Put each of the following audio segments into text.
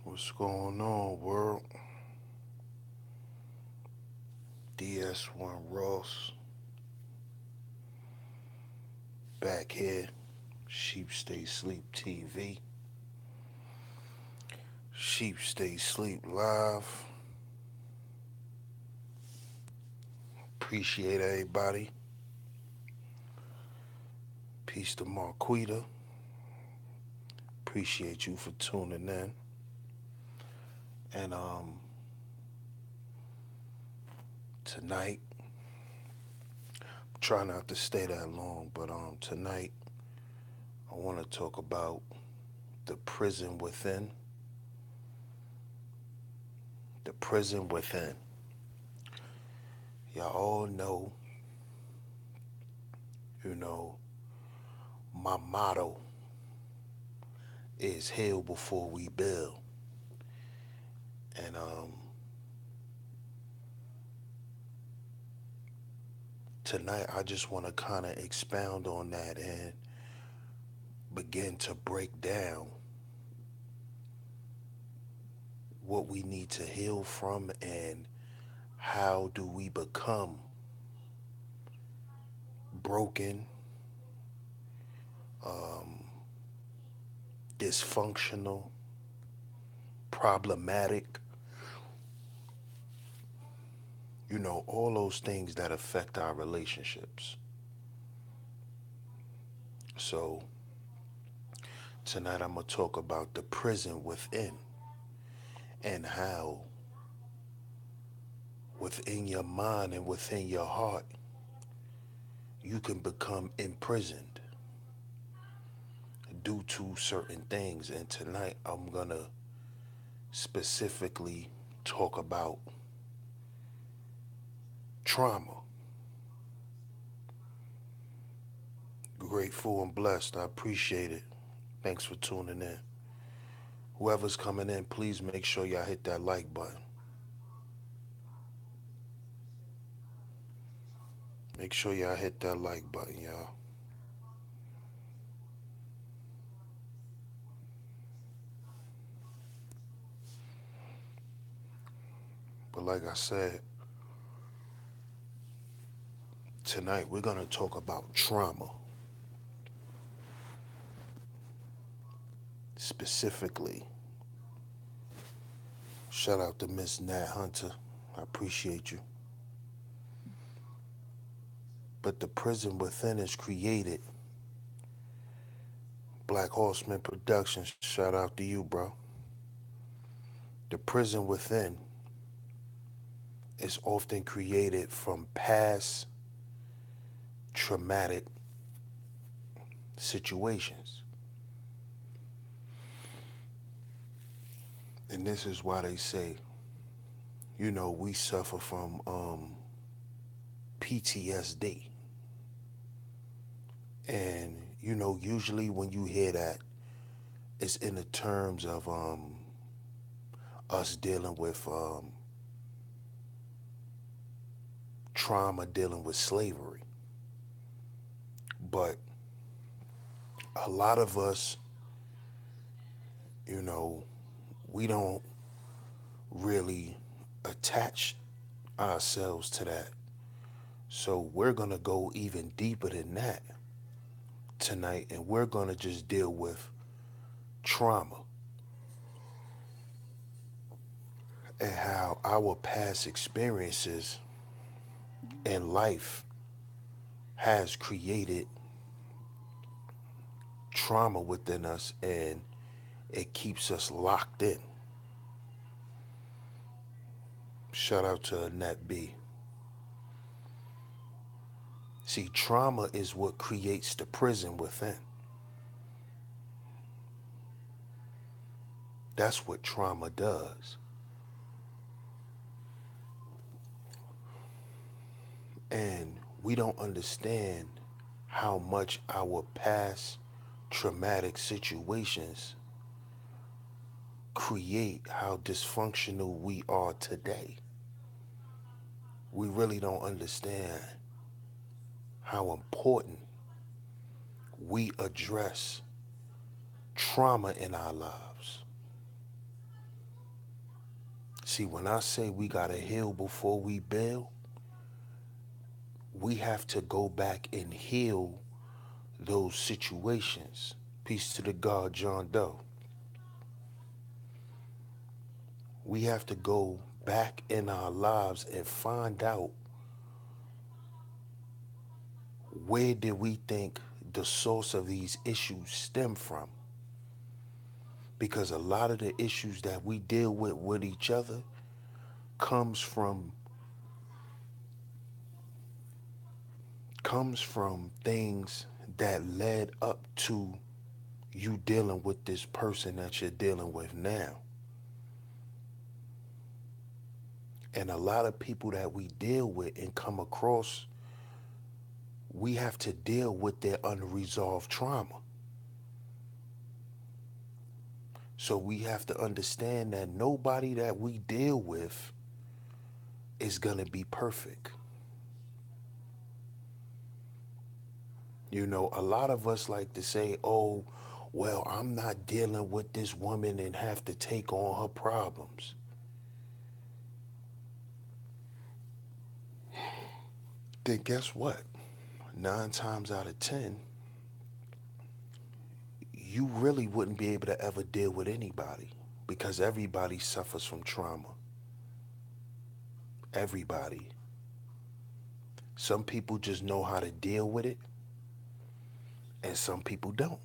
What's going on, world? DS1 Ross back here. Sheep Stay Sleep TV. Sheep Stay Sleep Live. Appreciate everybody. Peace to Marquita. Appreciate you for tuning in. And tonight, try not to stay that long, but tonight I want to talk about the prison within. The prison within. Y'all all know, you know, my motto is heal before we build. And tonight I just want to kind of expound on that and begin to break down what we need to heal from and how do we become broken, um, dysfunctional, problematic, all those things that affect our relationships. So tonight I'm going to talk about the prison within and how within your mind and within your heart you can become imprisoned due to certain things. And tonight I'm going to specifically talk about trauma. Grateful and blessed. I appreciate it. Thanks for tuning in. Whoever's coming in, please make sure y'all hit that like button. Make sure y'all hit that like button, y'all. But like I said, tonight we're going to talk about trauma. Specifically, shout out to Miss Nat Hunter. I appreciate you. But the prison within is created. Black Horseman Productions, shout out to you, bro. The prison within is often created from past traumatic situations. And this is why they say, we suffer from PTSD. And, usually when you hear that, it's in the terms of us dealing with trauma, dealing with slavery. But a lot of us, you know, we don't really attach ourselves to that. So we're going to go even deeper than that tonight, and we're going to just deal with trauma and how our past experiences in life has created trauma within us, and it keeps us locked in. Shout out to Annette B. See, trauma is what creates the prison within. That's what trauma does. And we don't understand how much our past traumatic situations create how dysfunctional we are today. We really don't understand how important we address trauma in our lives. See, when I say we got to heal before we build, we have to go back and heal those situations. Peace to the God, John Doe. We have to go back in our lives and find out where did we think the source of these issues stem from. Because a lot of the issues that we deal with each other comes from things that led up to you dealing with this person that you're dealing with now. And a lot of people that we deal with and come across, we have to deal with their unresolved trauma. So we have to understand that nobody that we deal with is going to be perfect. You know, a lot of us like to say, oh, well, I'm not dealing with this woman and have to take on her problems. Then guess what? 9 times out of 10, you really wouldn't be able to ever deal with anybody because everybody suffers from trauma. Everybody. Some people just know how to deal with it, and some people don't.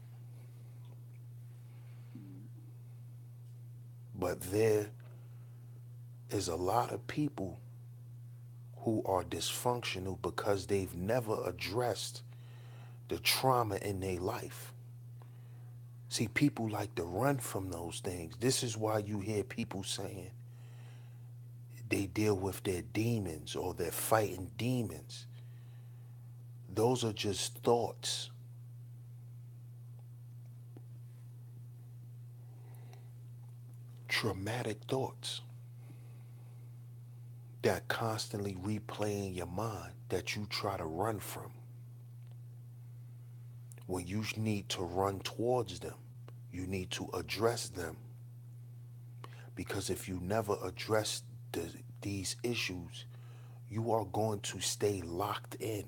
But there is a lot of people who are dysfunctional because they've never addressed the trauma in their life. See, people like to run from those things. This is why you hear people saying they deal with their demons or they're fighting demons. Those are just thoughts. Traumatic thoughts that constantly replay in your mind that you try to run from. When you need to run towards them, you need to address them. Because if you never address these issues, you are going to stay locked in.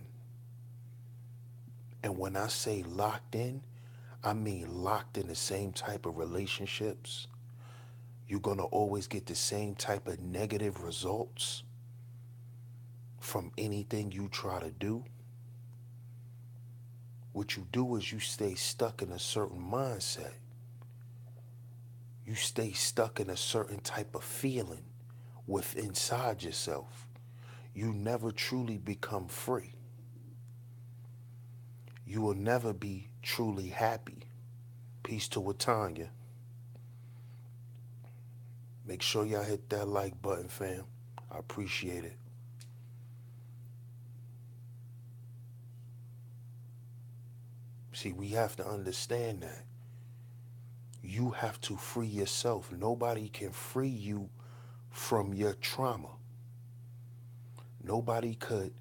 And when I say locked in, I mean locked in the same type of relationships. You're going to always get the same type of negative results from anything you try to do. What you do is you stay stuck in a certain mindset. You stay stuck in a certain type of feeling within inside yourself. You never truly become free. You will never be truly happy. Peace to Watanya. Make sure y'all hit that like button, fam. I appreciate it. See, we have to understand that. You have to free yourself. Nobody can free you from your trauma. Nobody could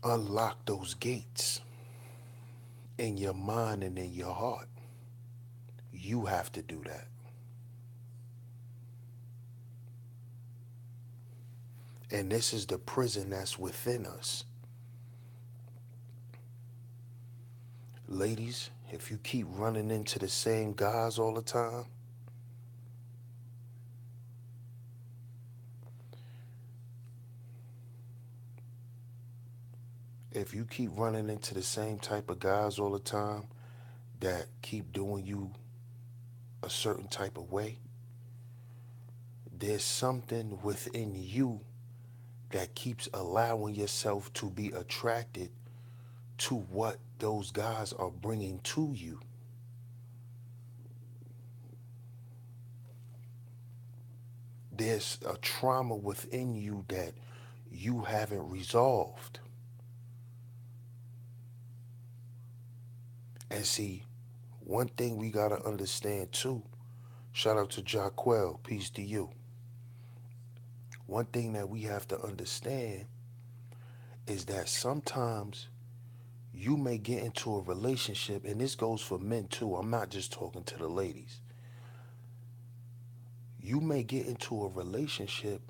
unlock those gates in your mind and in your heart. You have to do that. And this is the prison that's within us. Ladies, if you keep running into the same guys all the time, if you keep running into the same type of guys all the time that keep doing you a certain type of way, there's something within you that keeps allowing yourself to be attracted to what those guys are bringing to you. There's a trauma within you that you haven't resolved. And see, one thing we got to understand too, shout out to Jaquel, peace to you. One thing that we have to understand is that sometimes you may get into a relationship, and this goes for men too. I'm not just talking to the ladies. You may get into a relationship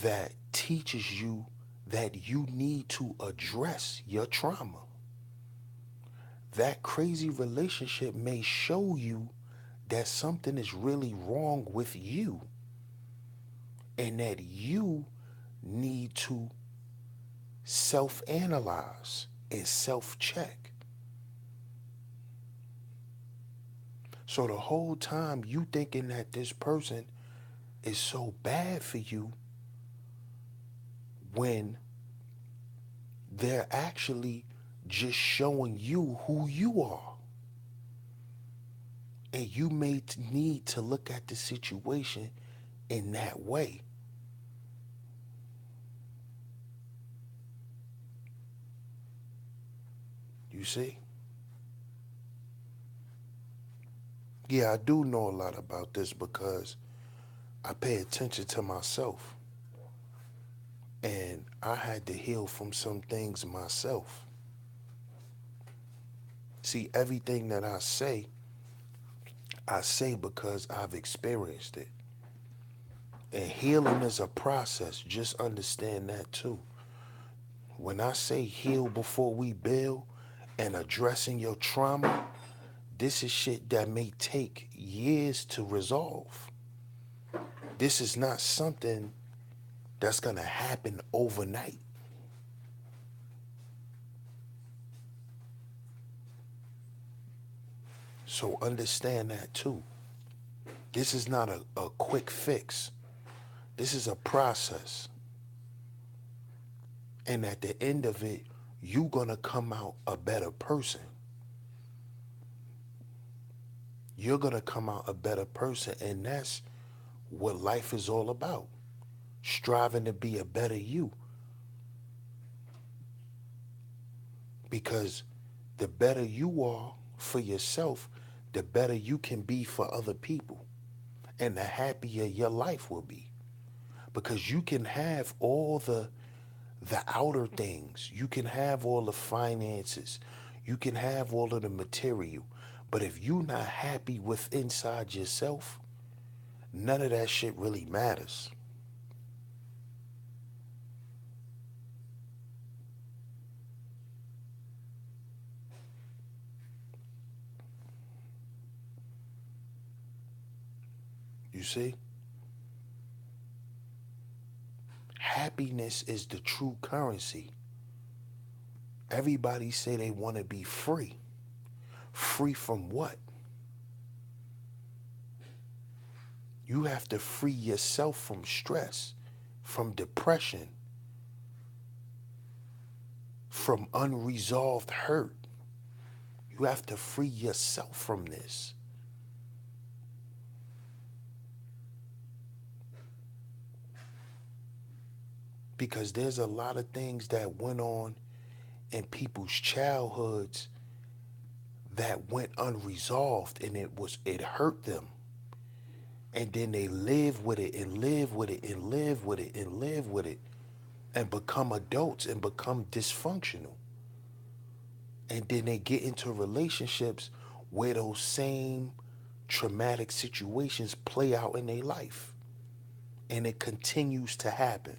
that teaches you that you need to address your trauma. That crazy relationship may show you that something is really wrong with you and that you need to self analyze and self check. So the whole time you thinking that this person is so bad for you when they're actually just showing you who you are. And you may need to look at the situation in that way. You see? Yeah, I do know a lot about this because I pay attention to myself. And I had to heal from some things myself. See, everything that I say because I've experienced it. And healing is a process. Just understand that too. When I say heal before we build and addressing your trauma, this is shit that may take years to resolve. This is not something that's going to happen overnight. So understand that too. This is not a quick fix. This is a process. And at the end of it, you're going to come out a better person. You're going to come out a better person. And that's what life is all about. Striving to be a better you. Because the better you are for yourself, the better you can be for other people. And the happier your life will be. Because you can have all the outer things. You can have all the finances. You can have all of the material. But if you're not happy with inside yourself, none of that shit really matters. You see? Happiness is the true currency. Everybody say they want to be free. Free from what? You have to free yourself from stress, from depression, from unresolved hurt. You have to free yourself from this. Because there's a lot of things that went on in people's childhoods that went unresolved, and it hurt them. And then they live with it and live with it and live with it and live with it and become adults and become dysfunctional. And then they get into relationships where those same traumatic situations play out in their life. And it continues to happen.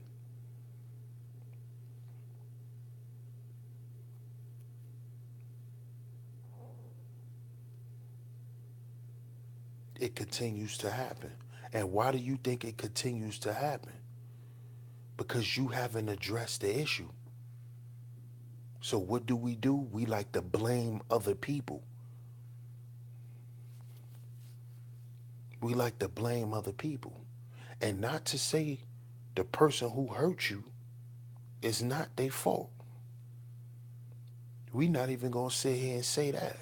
It continues to happen. And why do you think it continues to happen? Because you haven't addressed the issue. So what do? We like to blame other people. We like to blame other people. And not to say the person who hurt you is not their fault. We not even going to sit here and say that.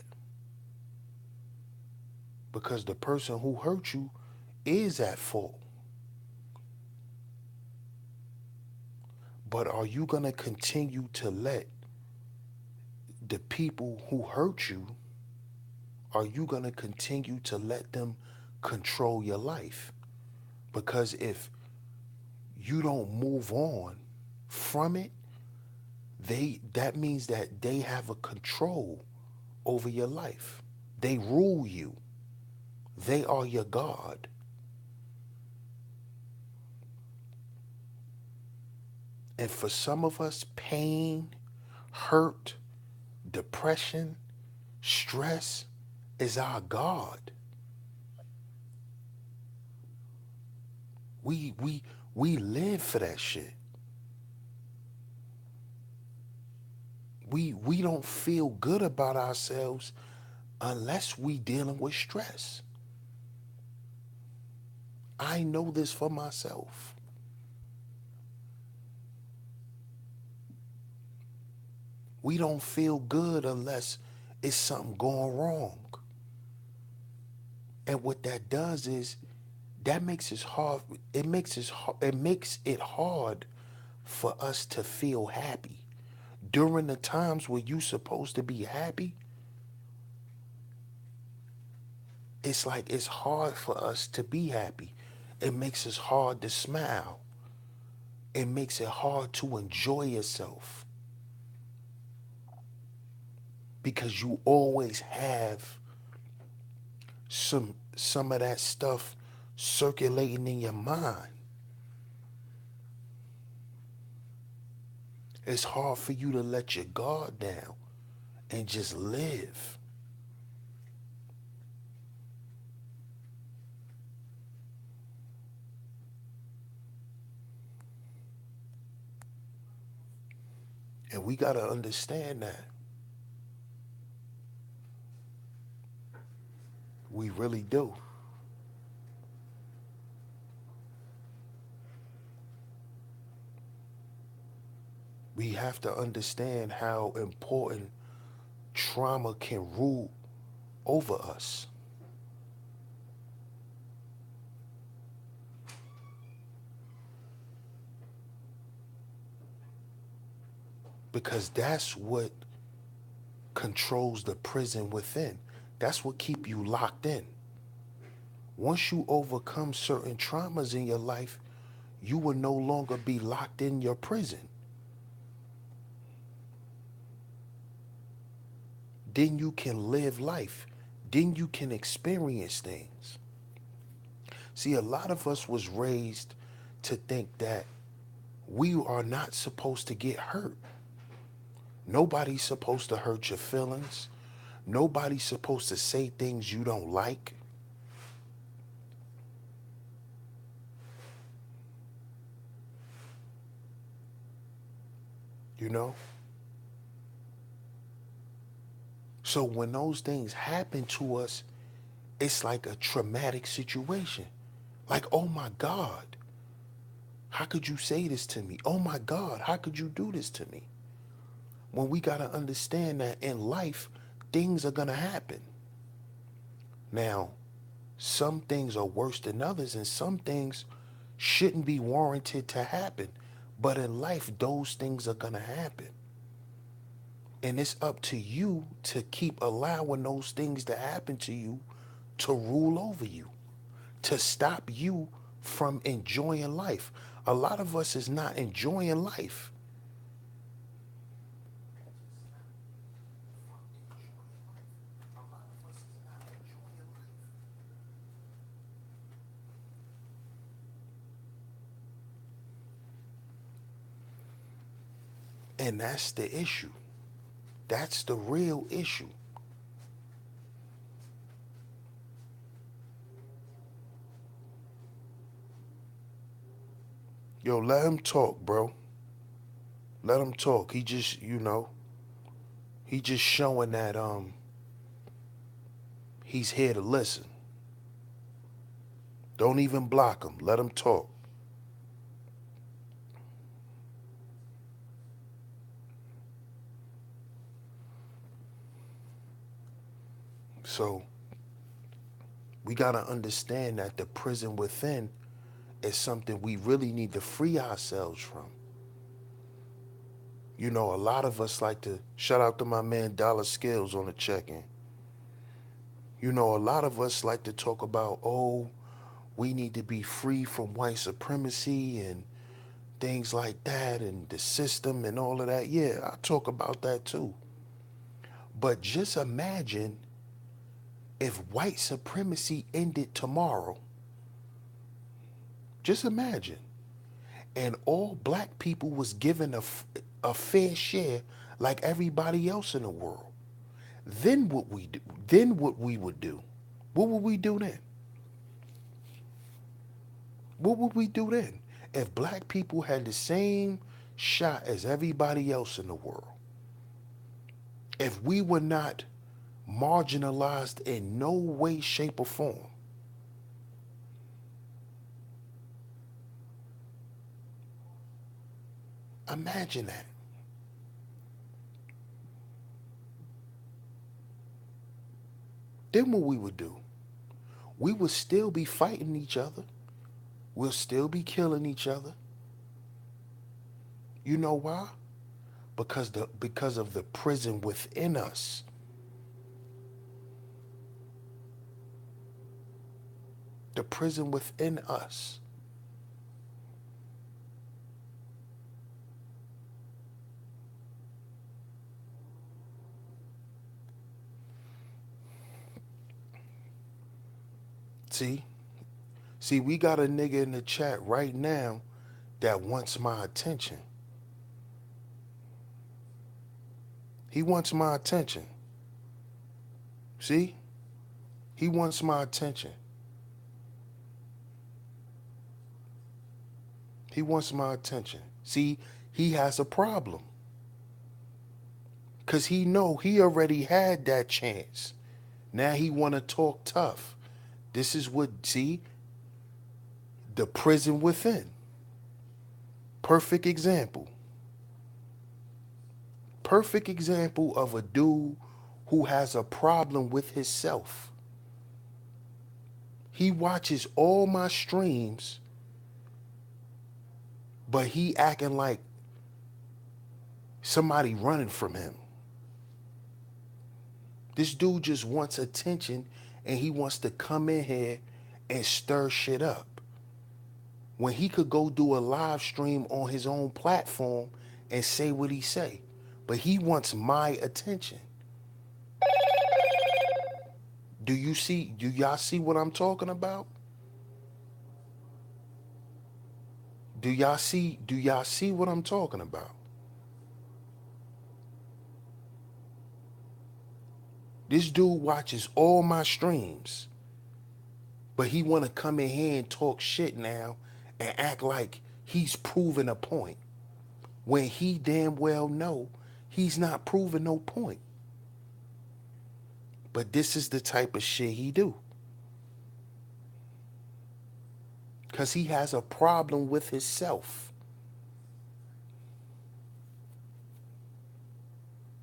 Because the person who hurt you is at fault. But are you going to continue to let the people who hurt you, are you going to continue to let them control your life? Because if you don't move on from it, that means that they have a control over your life. They rule you. They are your God. And for some of us, pain, hurt, depression, stress is our God. We live for that shit. We don't feel good about ourselves unless we dealing with stress. I know this for myself. We don't feel good unless it's something going wrong. And what that does is that makes it hard. It makes it hard for us to feel happy. During the times where you supposed to be happy, it's like it's hard for us to be happy. It makes us hard to smile. It makes it hard to enjoy yourself because you always have some of that stuff circulating in your mind. It's hard for you to let your guard down and just live. And we got to understand that. We really do. We have to understand how important trauma can rule over us. Because that's what controls the prison within. That's what keep you locked in. Once you overcome certain traumas in your life, you will no longer be locked in your prison. Then you can live life. Then you can experience things. See, a lot of us was raised to think that we are not supposed to get hurt. Nobody's supposed to hurt your feelings. Nobody's supposed to say things you don't like. You know? So when those things happen to us, it's like a traumatic situation. Like, oh my God, how could you say this to me? Oh my God, how could you do this to me? When we got to understand that in life, things are going to happen. Now, some things are worse than others, and some things shouldn't be warranted to happen. But in life, those things are going to happen. And it's up to you to keep allowing those things to happen to you to rule over you, to stop you from enjoying life. A lot of us is not enjoying life. And that's the issue. That's the real issue. Yo, let him talk, bro. Let him talk. He just, he just showing that he's here to listen. Don't even block him. Let him talk. So we got to understand that the prison within is something we really need to free ourselves from. A lot of us like to shout out to my man Dollar Skills on the check-in. A lot of us like to talk about, oh, we need to be free from white supremacy and things like that and the system and all of that. Yeah, I talk about that too. But just imagine If white supremacy ended tomorrow, just imagine, and all black people was given a fair share like everybody else in the world, then what we do? Then what we would do? What would we do then? What would we do then? If black people had the same shot as everybody else in the world, if we were not marginalized in no way, shape, or form, imagine that. Then what we would do? We would still be fighting each other. We'll still be killing each other. You know why? Because of the prison within us. The prison within us. See? See, we got a nigga in the chat right now that wants my attention. He wants my attention. See? He wants my attention. He wants my attention. See, he has a problem. Cause he know he already had that chance. Now he wanna talk tough. This is what, see? The prison within. Perfect example. Perfect example of a dude who has a problem with himself. He watches all my streams, but he acting like somebody running from him. This dude just wants attention and he wants to come in here and stir shit up, when he could go do a live stream on his own platform and say what he say. But he wants my attention. Do y'all see what I'm talking about? Do y'all see what I'm talking about? This dude watches all my streams, but he want to come in here and talk shit now and act like he's proving a point when he damn well know he's not proving no point. But this is the type of shit he do. Because he has a problem with himself.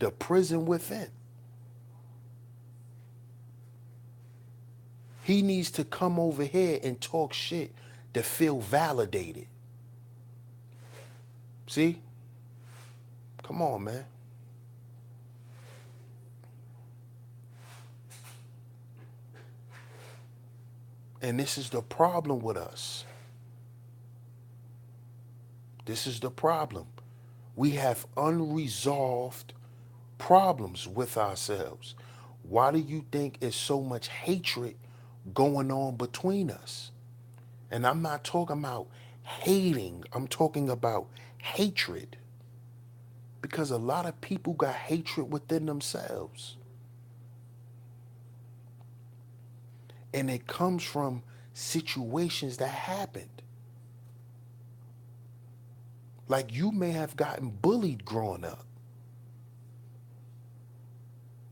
The prison within. He needs to come over here and talk shit to feel validated. See? Come on, man. And this is the problem with us. This is the problem. We have unresolved problems with ourselves. Why do you think there's so much hatred going on between us? And I'm not talking about hating. I'm talking about hatred. Because a lot of people got hatred within themselves. And it comes from situations that happened. Like, you may have gotten bullied growing up.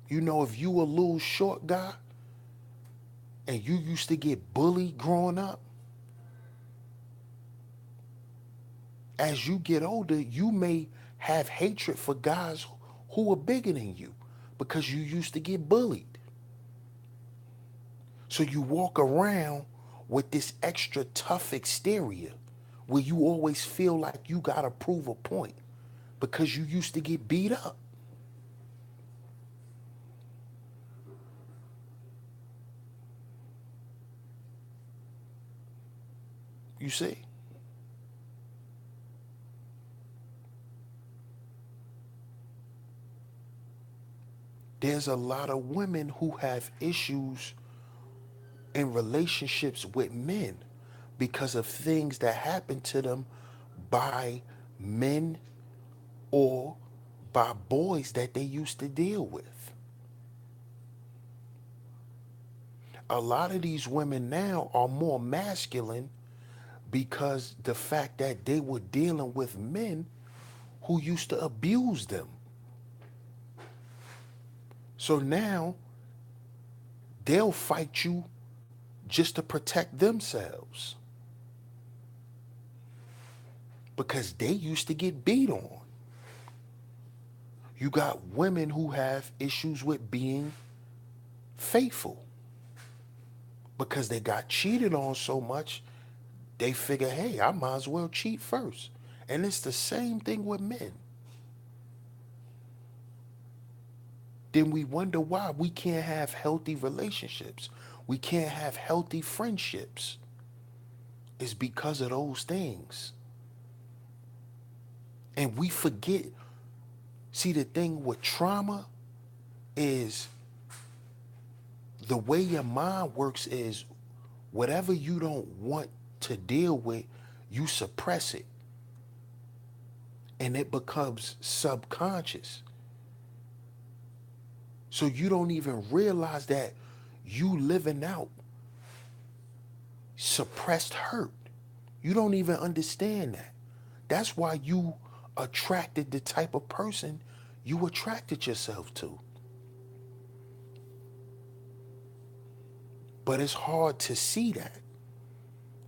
You know, if you a little short guy and you used to get bullied growing up, as you get older, you may have hatred for guys who are bigger than you because you used to get bullied. So you walk around with this extra tough exterior where you always feel like you gotta prove a point because you used to get beat up. You see? There's a lot of women who have issues in relationships with men because of things that happen to them by men or by boys that they used to deal with. A lot of these women now are more masculine because the fact that they were dealing with men who used to abuse them. So now they'll fight you just to protect themselves because they used to get beat on. You got women who have issues with being faithful because they got cheated on so much, they figure, hey, I might as well cheat first. And it's the same thing with men. Then we wonder why we can't have healthy relationships. We can't have healthy friendships. It's because of those things. And we forget. See, the thing with trauma is the way your mind works is whatever you don't want to deal with, you suppress it. And it becomes subconscious. So you don't even realize that you living out suppressed hurt. You don't even understand that. That's why you attracted the type of person you attracted yourself to. But it's hard to see that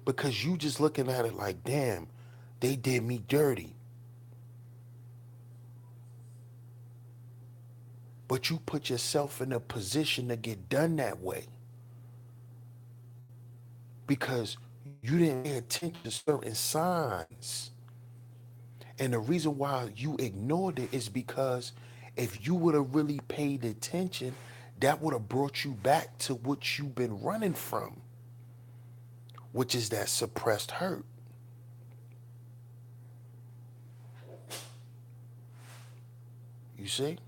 because you just looking at it like, damn, they did me dirty. But you put yourself in a position to get done that way because you didn't pay attention to certain signs. And the reason why you ignored it is because if you would have really paid attention, that would have brought you back to what you've been running from, which is that suppressed hurt. You see?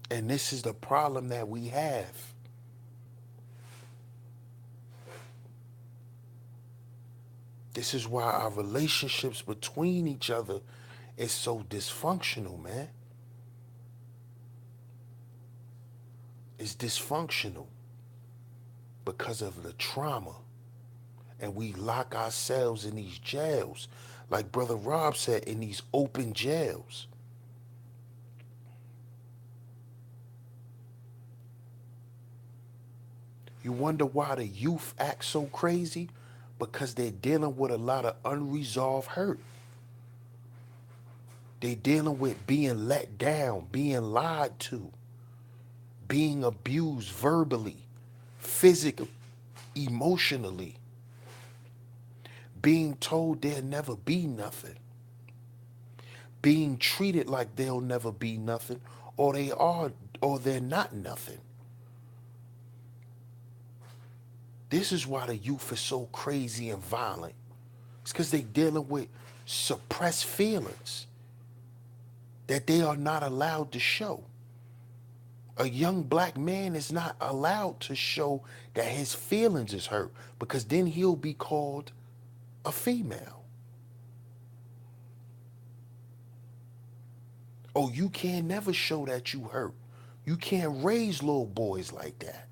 And this is the problem that we have. This is why our relationships between each other is so dysfunctional, man. It's dysfunctional because of the trauma. And we lock ourselves in these jails. Like Brother Rob said, in these open jails. You wonder why the youth act so crazy? Because they're dealing with a lot of unresolved hurt. They're dealing with being let down, being lied to, being abused verbally, physically, emotionally, being told there'll never be nothing, being treated like they'll never be nothing, or they are, or they're not nothing. This is why the youth is so crazy and violent. It's because they're dealing with suppressed feelings that they are not allowed to show. A young black man is not allowed to show that his feelings is hurt because then he'll be called a female. Oh, you can never show that you hurt. You can't raise little boys like that.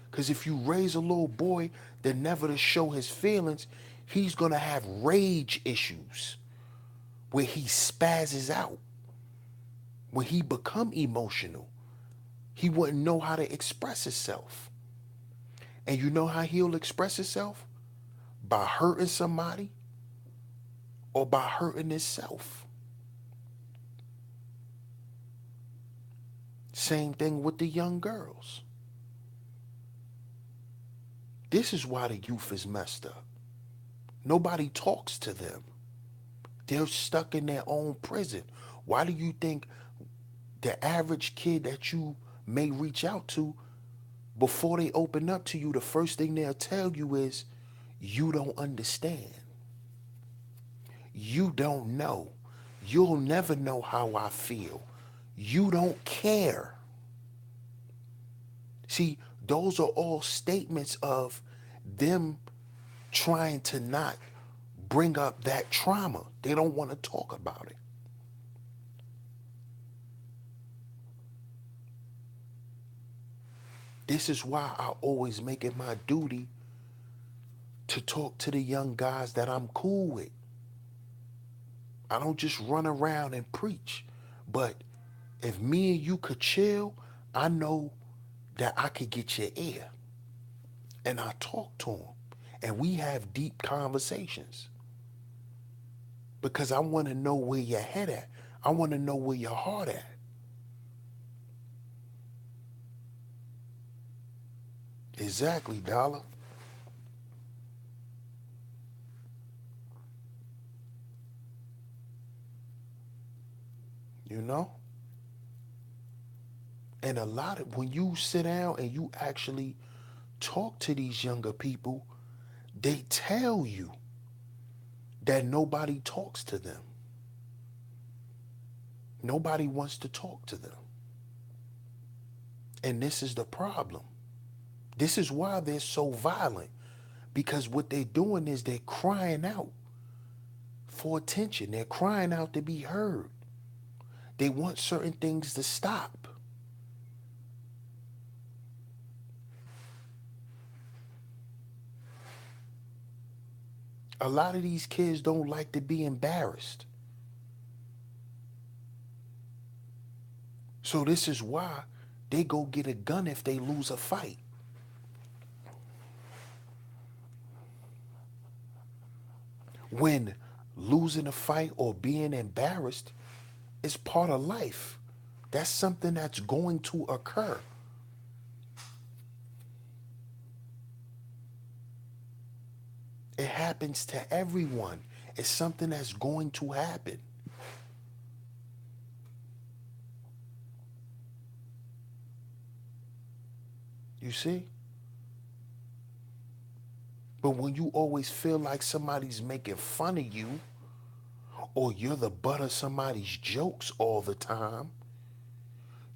Because if you raise a little boy that never to show his feelings, he's going to have rage issues where he spazzes out, when he become emotional. He wouldn't know how to express himself. And you know how he'll express himself? By hurting somebody or by hurting himself. Same thing with the young girls. This is why the youth is messed up. Nobody talks to them. They're stuck in their own prison. Why do you think the average kid that you may reach out to, before they open up to you, the first thing they'll tell you is, you don't understand. You don't know. You'll never know how I feel. You don't care. See, those are all statements of them trying to not bring up that trauma. They don't want to talk about it. This is why I always make it my duty to talk to the young guys that I'm cool with. I don't just run around and preach. But if me and you could chill, I know that I could get your ear. And I talk to them. And we have deep conversations. Because I want to know where your head at. I want to know where your heart at. Exactly, Dollar. You know? And a lot of, when you sit down and you actually talk to these younger people, they tell you that nobody talks to them. Nobody wants to talk to them. And this is the problem. This is why they're so violent. Because what they're doing is they're crying out for attention. They're crying out to be heard. They want certain things to stop. A lot of these kids don't like to be embarrassed. So this is why they go get a gun if they lose a fight. When losing a fight or being embarrassed is part of life. That's something that's going to occur. It happens to everyone. It's something that's going to happen. You see? But when you always feel like somebody's making fun of you, or you're the butt of somebody's jokes all the time,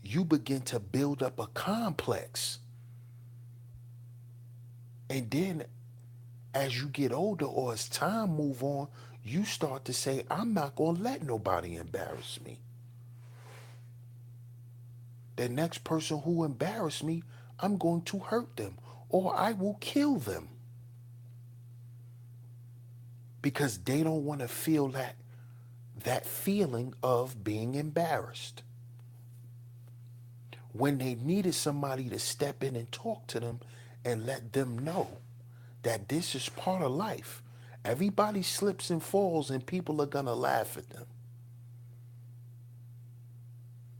you begin to build up a complex. And then as you get older or as time move on, you start to say, I'm not going to let nobody embarrass me. The next person who embarrass me, I'm going to hurt them or I will kill them. Because they don't want to feel that feeling of being embarrassed. When they needed somebody to step in and talk to them and let them know that this is part of life. Everybody slips and falls and people are going to laugh at them.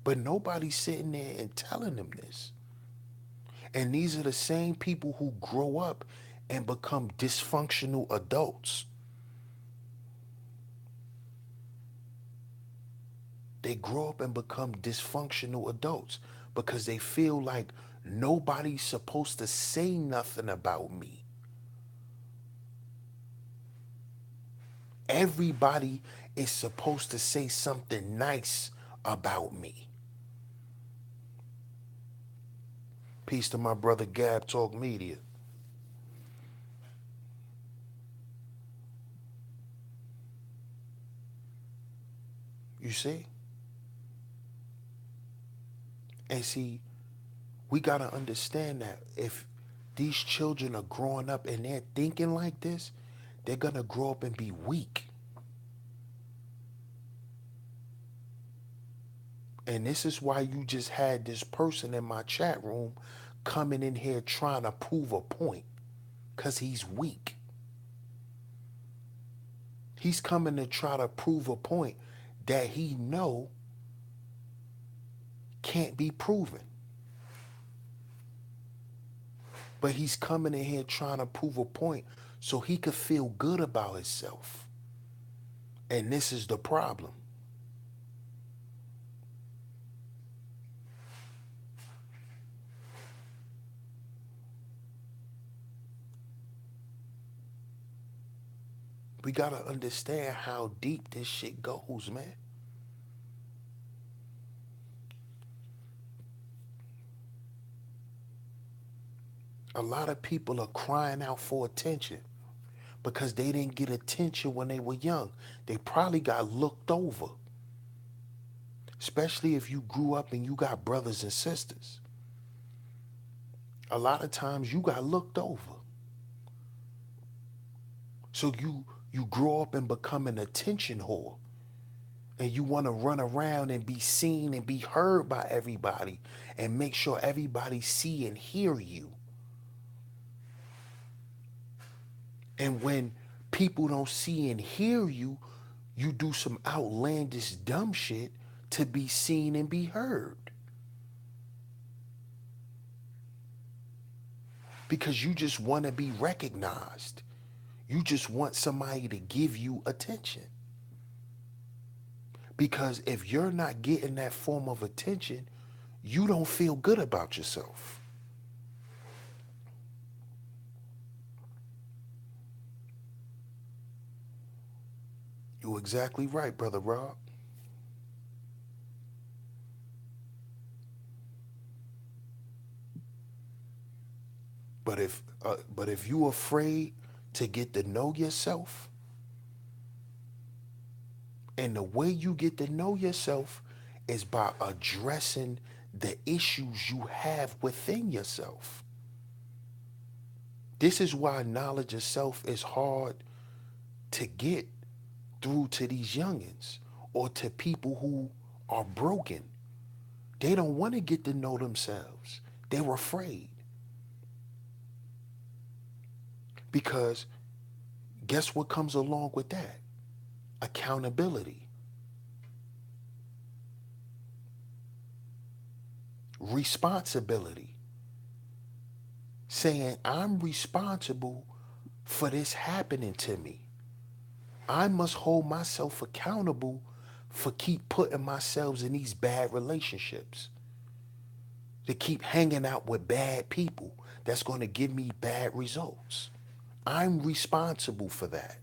But nobody's sitting there and telling them this. And these are the same people who grow up and become dysfunctional adults. They grow up and become dysfunctional adults because they feel like nobody's supposed to say nothing about me. Everybody is supposed to say something nice about me. Peace to my brother Gab Talk Media. You see? And see, we got to understand that if these children are growing up and they're thinking like this, they're going to grow up and be weak. And this is why you just had this person in my chat room coming in here trying to prove a point because he's weak. He's coming to try to prove a point that he know can't be proven. But he's coming in here trying to prove a point so he could feel good about himself. And this is the problem. We gotta understand how deep this shit goes, man. A lot of people are crying out for attention because they didn't get attention when they were young. They probably got looked over, especially if you grew up and you got brothers and sisters. A lot of times you got looked over. So you grow up and become an attention whore. And you want to run around and be seen and be heard by everybody and make sure everybody see and hear you. And when people don't see and hear you, you do some outlandish dumb shit to be seen and be heard. Because you just want to be recognized. You just want somebody to give you attention. Because if you're not getting that form of attention, you don't feel good about yourself. You're exactly right, Brother Rob. But if you afraid to get to know yourself, and the way you get to know yourself is by addressing the issues you have within yourself. This is why knowledge of self is hard to get through to these youngins or to people who are broken. They don't want to get to know themselves. They're afraid. Because guess what comes along with that? Accountability, responsibility. Saying, I'm responsible for this happening to me. I must hold myself accountable for keep putting myself in these bad relationships, to keep hanging out with bad people that's going to give me bad results. I'm responsible for that.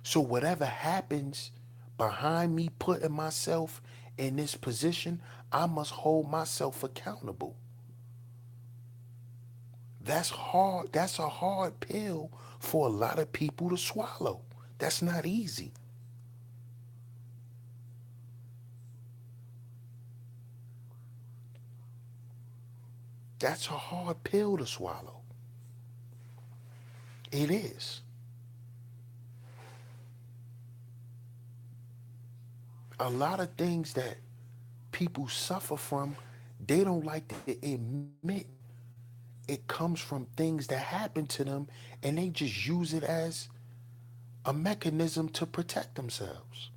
So whatever happens behind me putting myself in this position, I must hold myself accountable. That's hard. That's a hard pill for a lot of people to swallow. That's not easy. That's a hard pill to swallow. It is. A lot of things that people suffer from, they don't like to admit it comes from things that happen to them, and they just use it as a mechanism to protect themselves.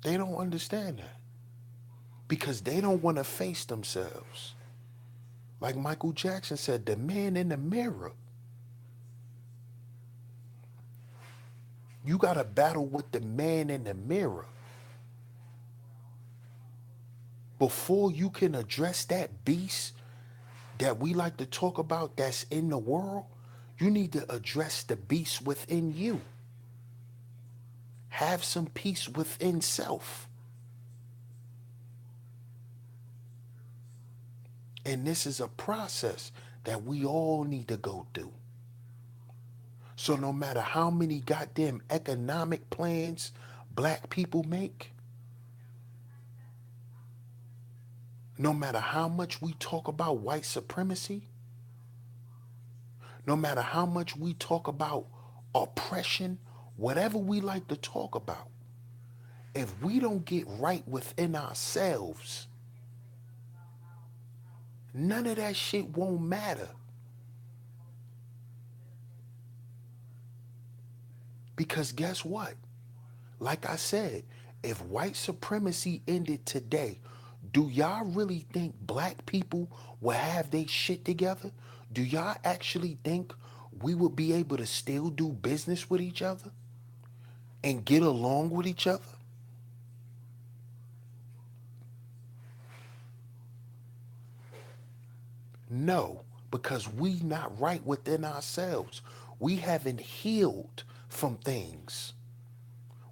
They don't understand that because they don't want to face themselves. Like Michael Jackson said, the man in the mirror. You got to battle with the man in the mirror before you can address that beast that we like to talk about that's in the world. You need to address the beast within you. Have some peace within self. And this is a process that we all need to go through. So no matter how many goddamn economic plans black people make, no matter how much we talk about white supremacy, no matter how much we talk about oppression, whatever we like to talk about, if we don't get right within ourselves, none of that shit won't matter. Because guess what? Like I said, if white supremacy ended today, do y'all really think black people will have their shit together? Do y'all actually think we would be able to still do business with each other and get along with each other? No, because we not right within ourselves. We haven't healed from things.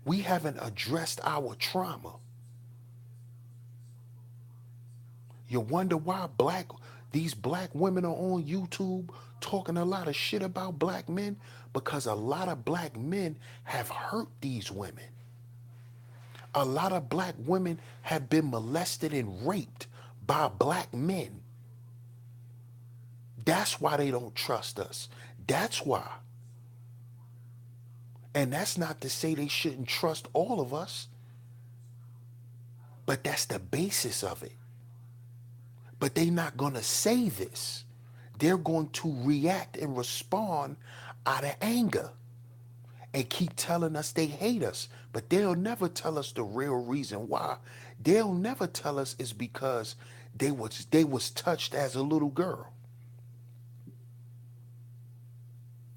We haven't addressed our trauma. You wonder why these black women are on YouTube talking a lot of shit about black men? Because a lot of black men have hurt these women. A lot of black women have been molested and raped by black men. That's why they don't trust us. That's why. And that's not to say they shouldn't trust all of us, but that's the basis of it. But they're not going to say this. They're going to react and respond out of anger and keep telling us they hate us. But they'll never tell us the real reason why. They'll never tell us it's because they was touched as a little girl.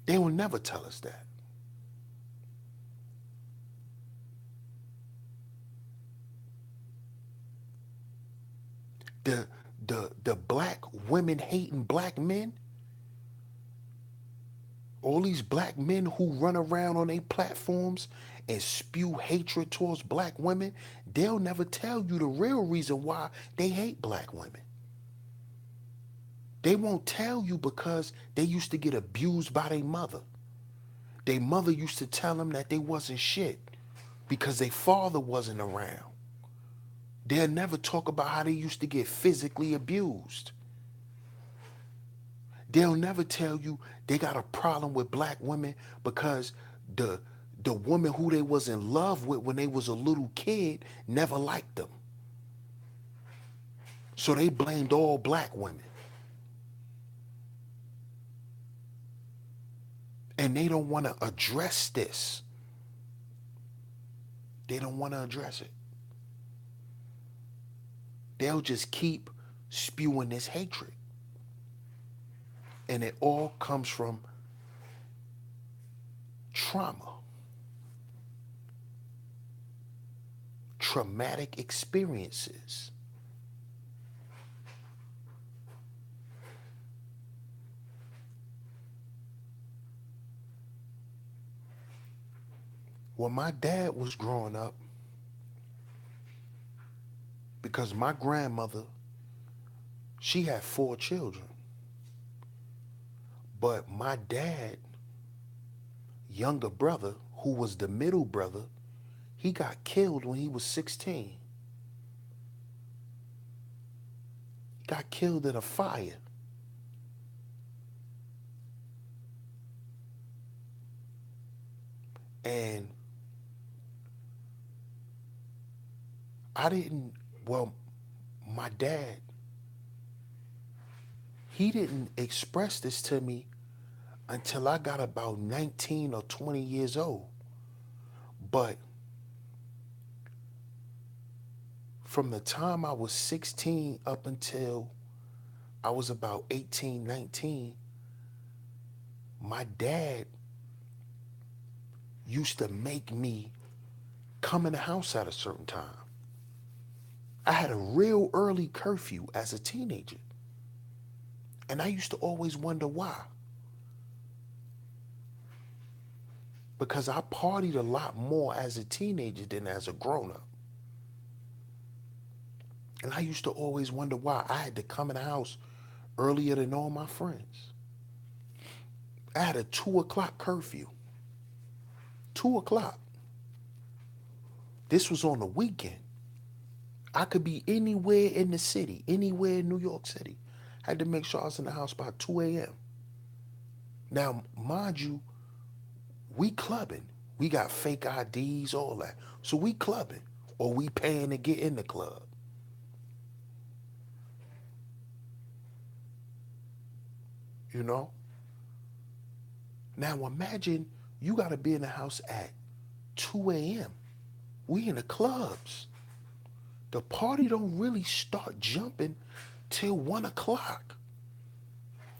They will never tell us that. The the black women hating black men, all these black men who run around on their platforms and spew hatred towards black women, they'll never tell you the real reason why they hate black women. They won't tell you because they used to get abused by their mother. Their mother used to tell them that they wasn't shit because their father wasn't around. They'll never talk about how they used to get physically abused. They'll never tell you they got a problem with black women because the the woman who they was in love with when they was a little kid never liked them. So they blamed all black women. And they don't want to address this. They don't want to address it. They'll just keep spewing this hatred. And it all comes from trauma, traumatic experiences. When my dad was growing up, because my grandmother, she had 4 children. But my dad, younger brother, who was the middle brother, he got killed when he was 16. He got killed in a fire. And I didn't, well, my dad, he didn't express this to me until I got about 19 or 20 years old. But from the time I was 16 up until I was about 18, 19, my dad used to make me come in the house at a certain time. I had a real early curfew as a teenager. And I used to always wonder why. Because I partied a lot more as a teenager than as a grown-up. And I used to always wonder why I had to come in the house earlier than all my friends. I had a 2 o'clock curfew. 2 o'clock. This was on the weekend. I could be anywhere in the city, anywhere in New York City. I had to make sure I was in the house by 2 a.m. Now, mind you, we clubbing. We got fake IDs, all that. So we clubbing, or we paying to get in the club. You know? Now imagine you got to be in the house at 2 a.m. We in the clubs. The party don't really start jumping till 1 o'clock.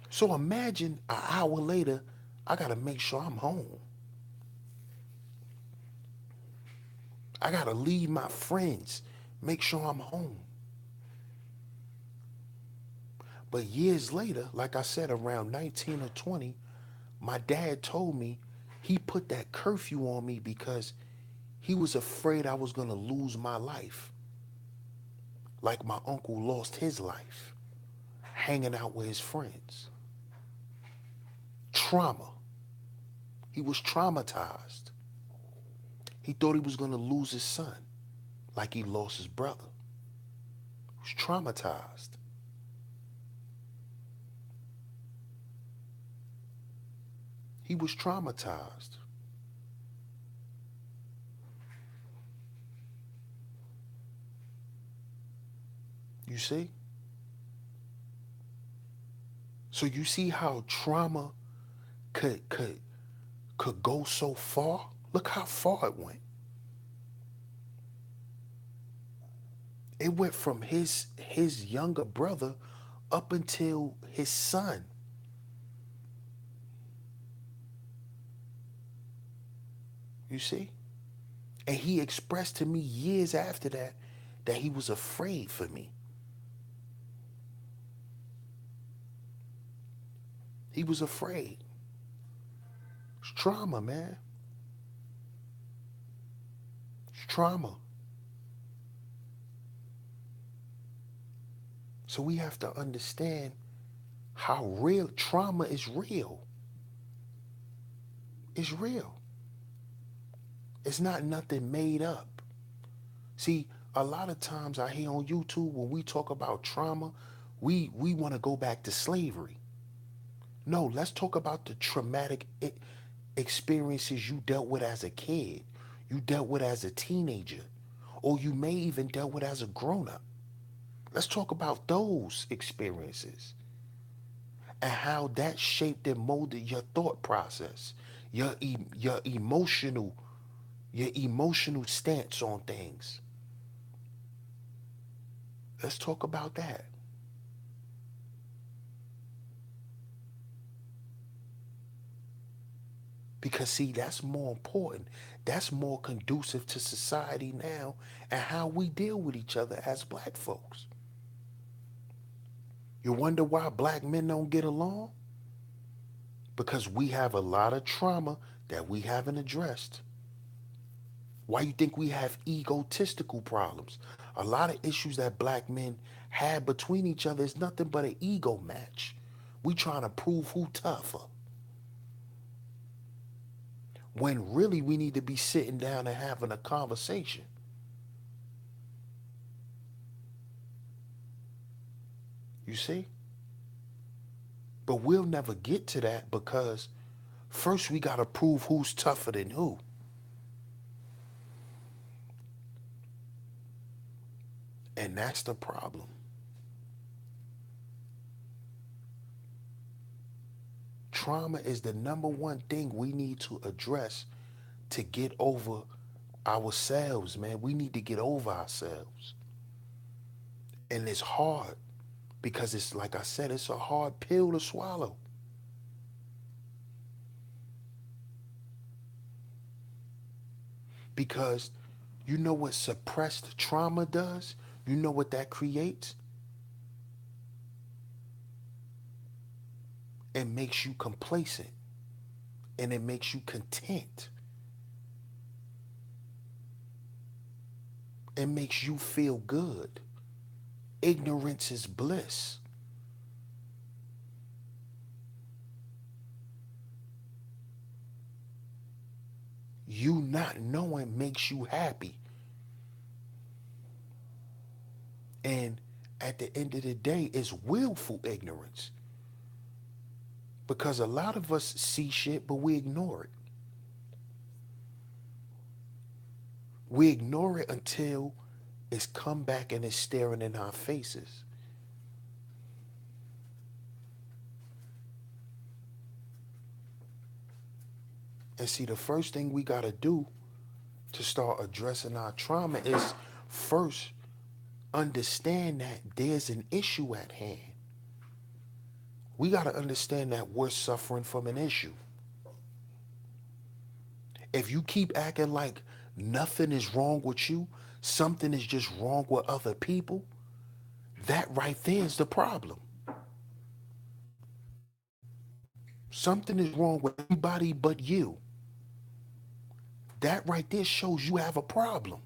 So imagine an hour later, I got to make sure I'm home. I got to leave my friends, make sure I'm home. But years later, like I said, around 19 or 20, my dad told me he put that curfew on me because he was afraid I was going to lose my life, like my uncle lost his life, hanging out with his friends. Trauma. He was traumatized. He thought he was going to lose his son, like he lost his brother. He was traumatized. He was traumatized. You see? So you see how trauma could go so far? Look how far it went. It went from his younger brother up until his son. You see? And he expressed to me years after that he was afraid for me. He was afraid. It's trauma, man. It's trauma. So we have to understand how real trauma is real. It's real. It's not nothing made up. See, a lot of times I hear on YouTube when we talk about trauma, we want to go back to slavery. No, let's talk about the traumatic experiences you dealt with as a kid, you dealt with as a teenager, or you may even dealt with as a grown up. Let's talk about those experiences and how that shaped and molded your thought process, your emotional stance on things. Let's talk about that. Because see, that's more important. That's more conducive to society now and how we deal with each other as black folks. You wonder why black men don't get along? Because we have a lot of trauma that we haven't addressed. Why you think we have egotistical problems? A lot of issues that black men have between each other is nothing but an ego match. We trying to prove who tougher. When really we need to be sitting down and having a conversation. You see? But we'll never get to that because first we got to prove who's tougher than who. And that's the problem. Trauma is the number one thing we need to address to get over ourselves, man. We need to get over ourselves. And it's hard because it's like I said, it's a hard pill to swallow. Because you know what suppressed trauma does? You know what that creates? It makes you complacent and it makes you content. It makes you feel good. Ignorance is bliss. You not knowing makes you happy. And at the end of the day, it's willful ignorance. Because a lot of us see shit, but we ignore it. We ignore it until it's come back and it's staring in our faces. And see, the first thing we got to do to start addressing our trauma is first understand that there's an issue at hand. We got to understand that we're suffering from an issue. If you keep acting like nothing is wrong with you, something is just wrong with other people, that right there is the problem. Something is wrong with everybody but you. That right there shows you have a problem.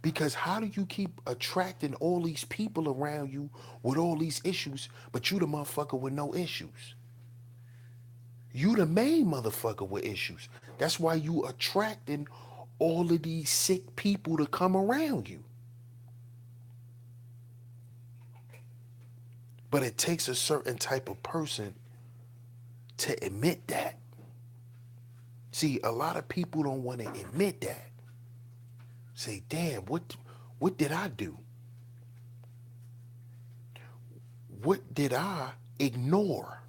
Because how do you keep attracting all these people around you with all these issues, but you the motherfucker with no issues? You the main motherfucker with issues. That's why you attracting all of these sick people to come around you. But it takes a certain type of person to admit that. See, a lot of people don't want to admit that. Say, damn, what did I do? What did I ignore?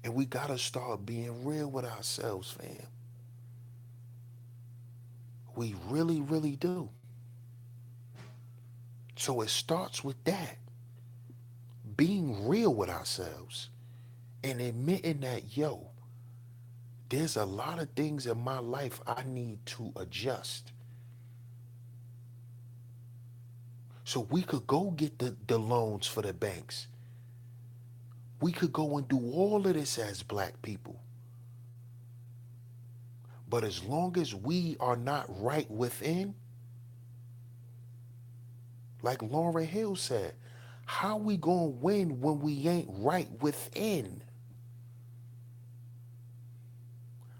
And we gotta start being real with ourselves, fam. We really, really do. So it starts with that. Being real with ourselves and admitting that, yo, there's a lot of things in my life I need to adjust. So we could go get the loans for the banks. We could go and do all of this as black people. But as long as we are not right within, like Lauryn Hill said, how we gonna win when we ain't right within?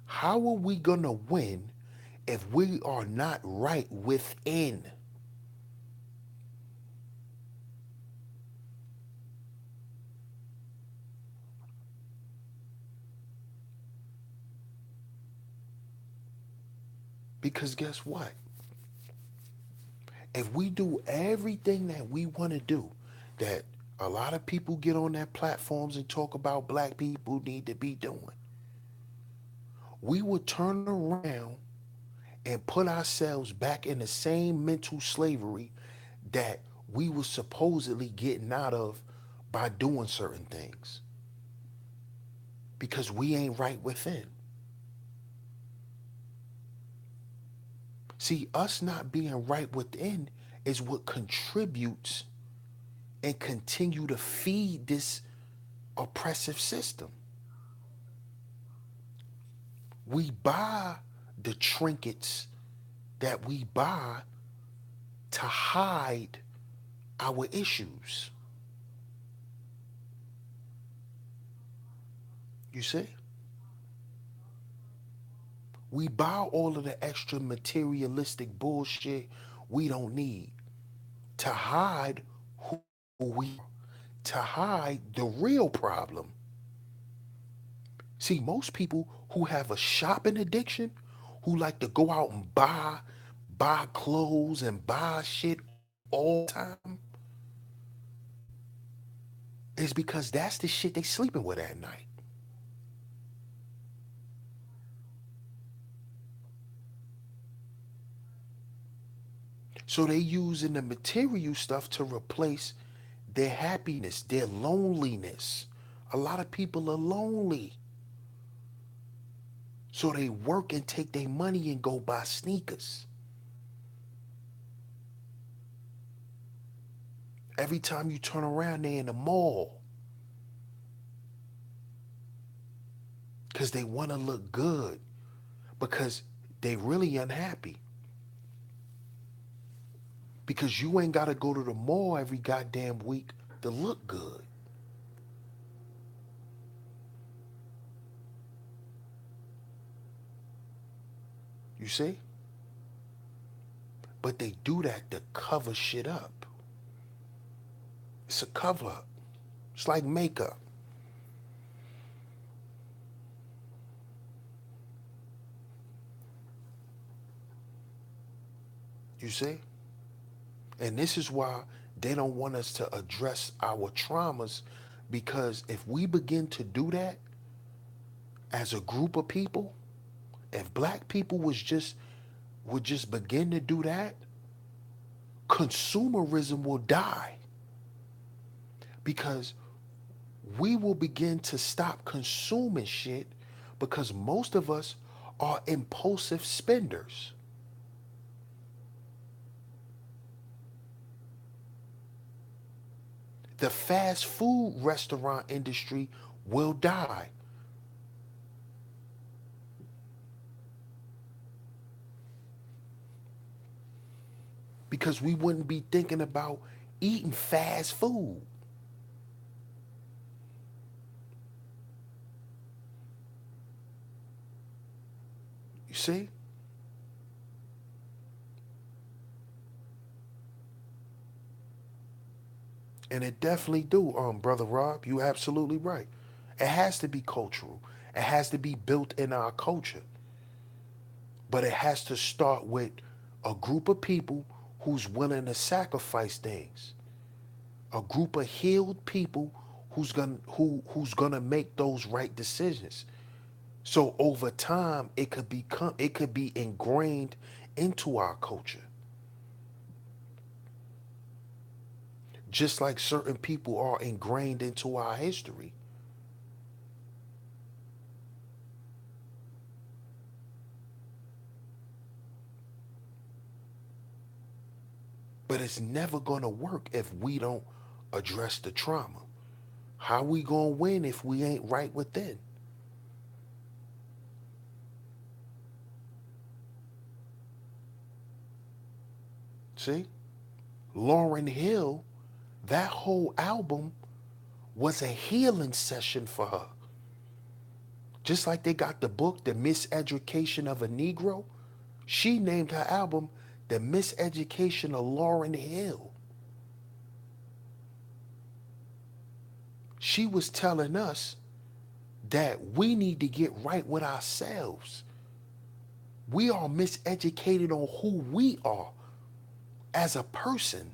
How are we gonna win if we are not right within? Because guess what? If we do everything that we want to do, that a lot of people get on their platforms and talk about black people need to be doing, we would turn around and put ourselves back in the same mental slavery that we were supposedly getting out of by doing certain things because we ain't right within. See, us not being right within is what contributes and continue to feed this oppressive system. We buy the trinkets that we buy to hide our issues. You see? We buy all of the extra materialistic bullshit we don't need to hide who we are, to hide the real problem. See, most people who have a shopping addiction, who like to go out and buy clothes and buy shit all the time, is because that's the shit they sleeping with at night. So they using the material stuff to replace their happiness, their loneliness. A lot of people are lonely. So they work and take their money and go buy sneakers. Every time you turn around, they in the mall. Because they want to look good. Because they really unhappy. Because you ain't got to go to the mall every goddamn week to look good. You see? But they do that to cover shit up. It's a cover up. It's like makeup. You see? And this is why they don't want us to address our traumas, because if we begin to do that as a group of people, if black people would just begin to do that, consumerism will die, because we will begin to stop consuming shit, because most of us are impulsive spenders. the fast food restaurant industry will die. Because we wouldn't be thinking about eating fast food. You see? And it definitely do, Brother Rob. You absolutely right. It has to be cultural. It has to be built in our culture. But it has to start with a group of people who's willing to sacrifice things. A group of healed people who's gonna make those right decisions. So over time it could be ingrained into our culture. Just like certain people are ingrained into our history. But it's never gonna work if we don't address the trauma. How we gonna win if we ain't right within? See? Lauryn Hill, that whole album was a healing session for her. Just like they got the book, The Miseducation of a Negro, she named her album The Miseducation of Lauryn Hill. She was telling us that we need to get right with ourselves. We are miseducated on who we are as a person,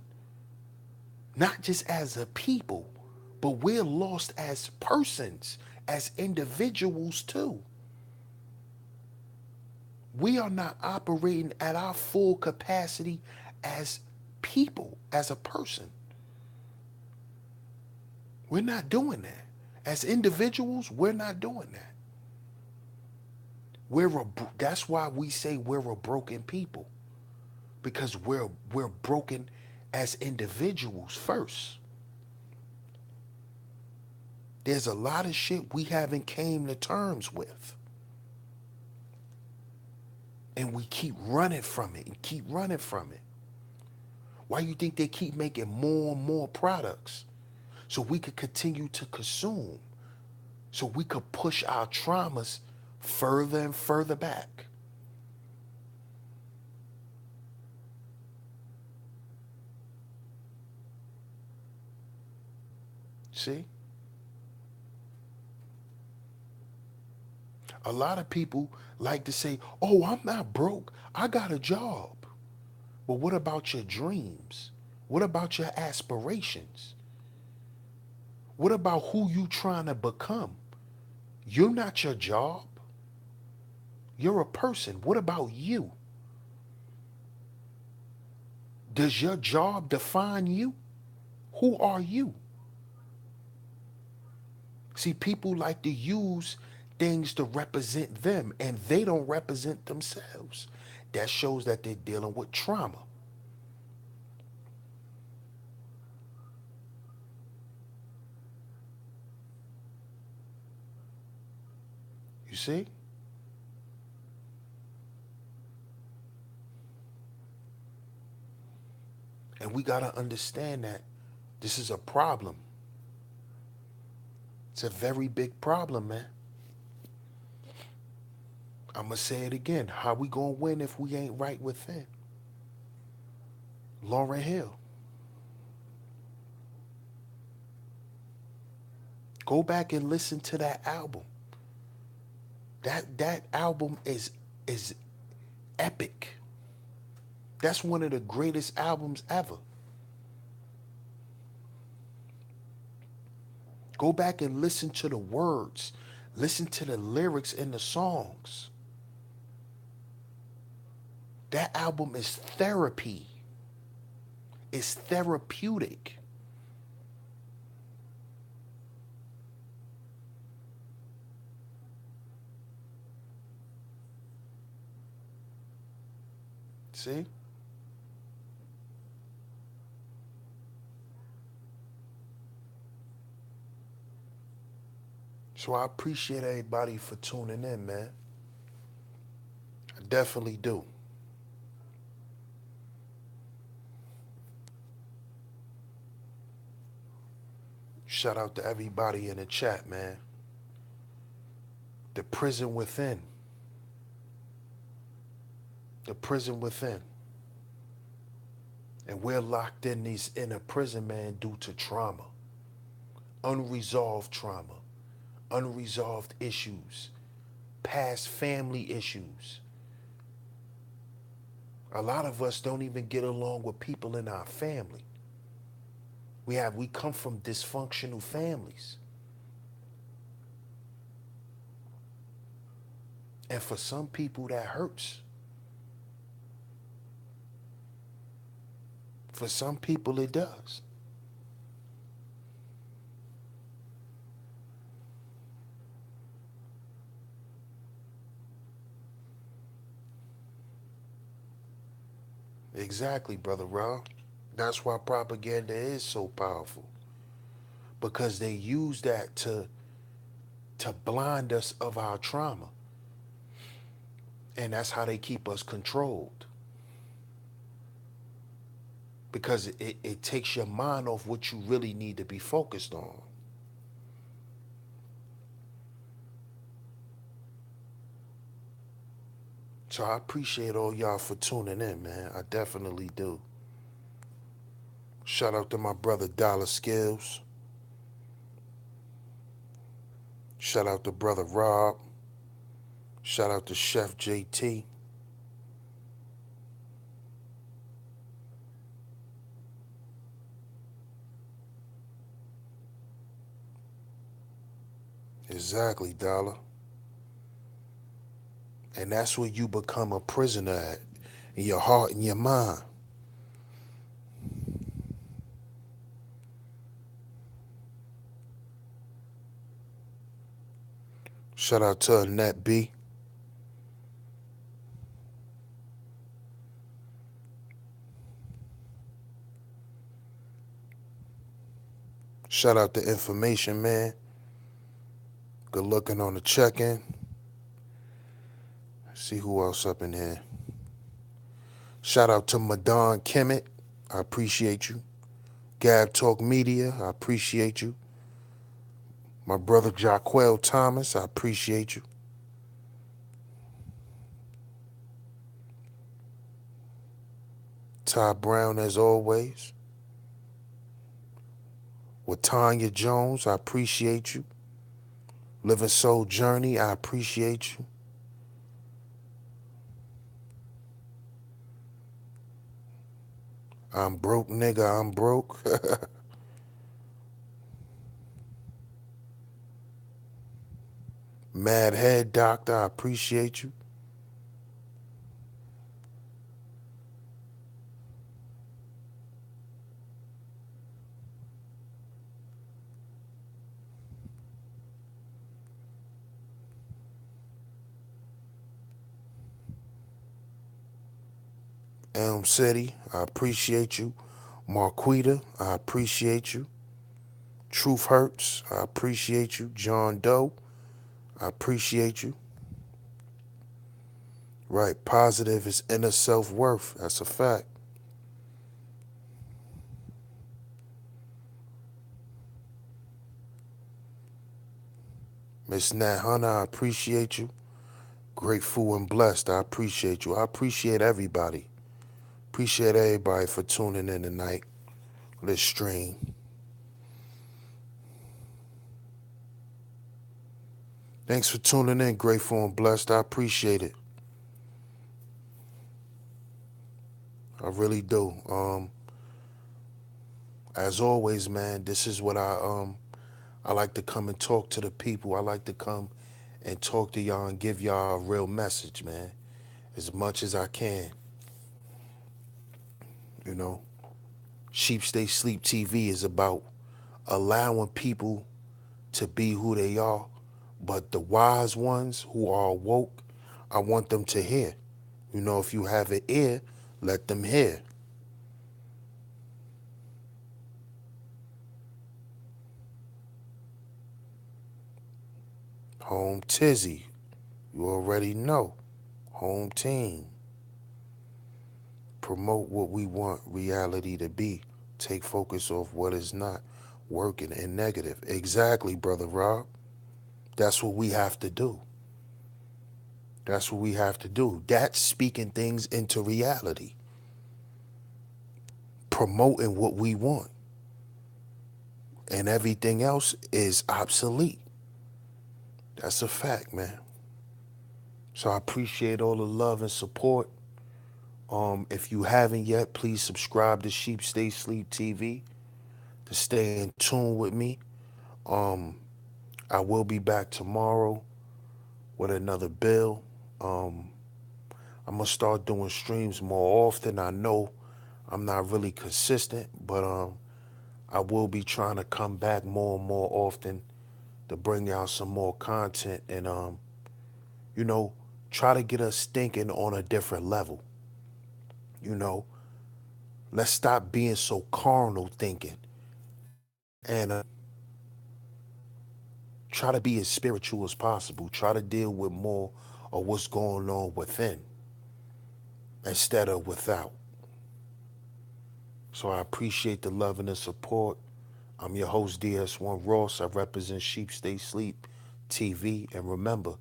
not just as a people, but we're lost as persons, as individuals too. We are not operating at our full capacity as people, as a person. We're not doing that. As individuals, we're not doing that. That's why we say we're a broken people, because we're broken as individuals first. There's a lot of shit we haven't came to terms with. And we keep running from it and keep running from it. Why you think they keep making more and more products? So we could continue to consume. So we could push our traumas further and further back. See? A lot of people like to say, oh, I'm not broke. I got a job. But what about your dreams? What about your aspirations? What about who you trying to become? You're not your job. You're a person. What about you? Does your job define you? Who are you? See, people like to use things to represent them and they don't represent themselves. That shows that they're dealing with trauma. You see? And we got to understand that this is a problem. It's a very big problem, man. I'm going to say it again. How we going to win if we ain't right within? Lauryn Hill. Go back and listen to that album. That album is epic. That's one of the greatest albums ever. Go back and listen to the words. Listen to the lyrics in the songs. That album is therapy. It's therapeutic. See? So I appreciate everybody for tuning in, man. I definitely do. Shout out to everybody in the chat, man. The prison within. The prison within. And we're locked in these inner prison, man, due to trauma. Unresolved trauma. Unresolved issues. Past family issues. A lot of us don't even get along with people in our family. We come from dysfunctional families. And for some people that hurts. For some people it does. Exactly, Brother Rob. That's why propaganda is so powerful. Because they use that to blind us of our trauma. And that's how they keep us controlled. Because it takes your mind off what you really need to be focused on. So I appreciate all y'all for tuning in, man. I definitely do. Shout out to my brother Dollar Skills. Shout out to brother Rob. Shout out to Chef JT. Exactly, Dollar. And that's where you become a prisoner at, in your heart and your mind. Shout out to Annette B. Shout out to Information Man. Good looking on the check-in. See who else up in here. Shout out to Madon Kemet. I appreciate you. Gab Talk Media. I appreciate you. My brother Jaquel Thomas. I appreciate you. Ty Brown as always. With Tanya Jones. I appreciate you. Living Soul Journey. I appreciate you. I'm broke, nigga. I'm broke. Mad Head Doctor. I appreciate you. Elm City, I appreciate you. Marquita, I appreciate you. Truth Hurts, I appreciate you. John Doe, I appreciate you. Right, positive is inner self-worth. That's a fact. Miss Nat Hunter, I appreciate you. Grateful and blessed, I appreciate you. I appreciate everybody. Appreciate everybody for tuning in tonight. Let's stream. Thanks for tuning in, Grateful and blessed. I appreciate it. I really do. As always, man, this is what I like to come and talk to the people. I like to come and talk to y'all and give y'all a real message, man, as much as I can. You know, Sheep Stay Sleep TV is about allowing people to be who they are, but the wise ones who are woke, I want them to hear. You know, if you have an ear, let them hear. Home Tizzy, you already know. Home team. Promote what we want reality to be. Take focus off what is not working and negative. Exactly, Brother Rob. That's what we have to do. That's what we have to do. That's speaking things into reality. Promoting what we want. And everything else is obsolete. That's a fact, man. So I appreciate all the love and support. If you haven't yet, please subscribe to Sheep Stay Sleep TV to stay in tune with me. Um, I will be back tomorrow with another bill. Um, I'm gonna start doing streams more often. I know I'm not really consistent, but I will be trying to come back more and more often to bring y'all some more content and you know, try to get us thinking on a different level. You know, let's stop being so carnal thinking and try to be as spiritual as possible. Try to deal with more of what's going on within instead of without. So I appreciate the love and the support. I'm your host, DS1 Ross. I represent Sheep Stay Sleep TV. And remember,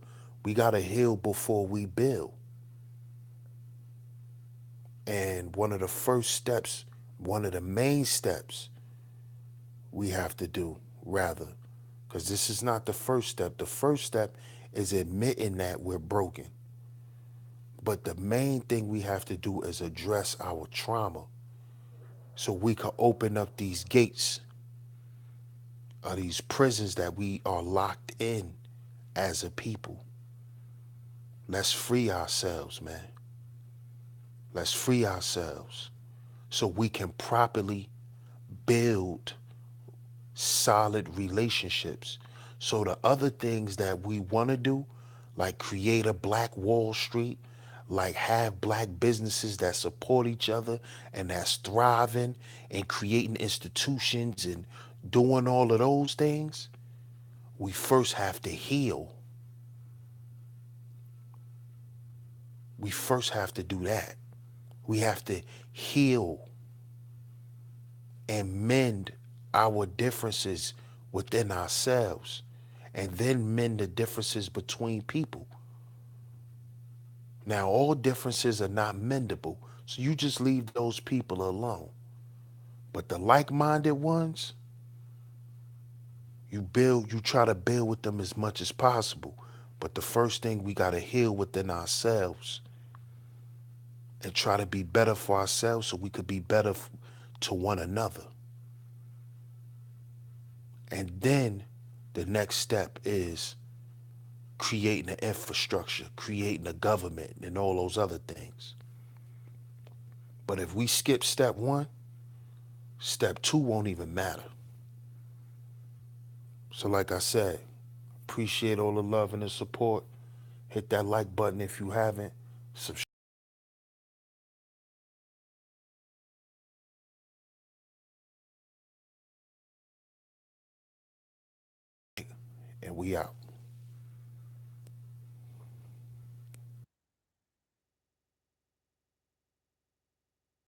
we got to heal before we build. And one of the first steps, one of the main steps we have to do, rather, because this is not the first step. The first step is admitting that we're broken. But the main thing we have to do is address our trauma so we can open up these gates of these prisons that we are locked in as a people. Let's free ourselves, man. Let's free ourselves so we can properly build solid relationships. So the other things that we want to do, like create a black Wall Street, like have black businesses that support each other and that's thriving and creating institutions and doing all of those things, we first have to heal. We first have to do that. We have to heal and mend our differences within ourselves and then mend the differences between people. Now, all differences are not mendable, so you just leave those people alone. But the like-minded ones, you try to build with them as much as possible. But the first thing we got to heal within ourselves and try to be better for ourselves so we could be better to one another. And then the next step is creating an infrastructure, creating a government, and all those other things. But if we skip step one, step two won't even matter. So like I said, appreciate all the love and the support. Hit that like button if you haven't. Subscribe, and we out.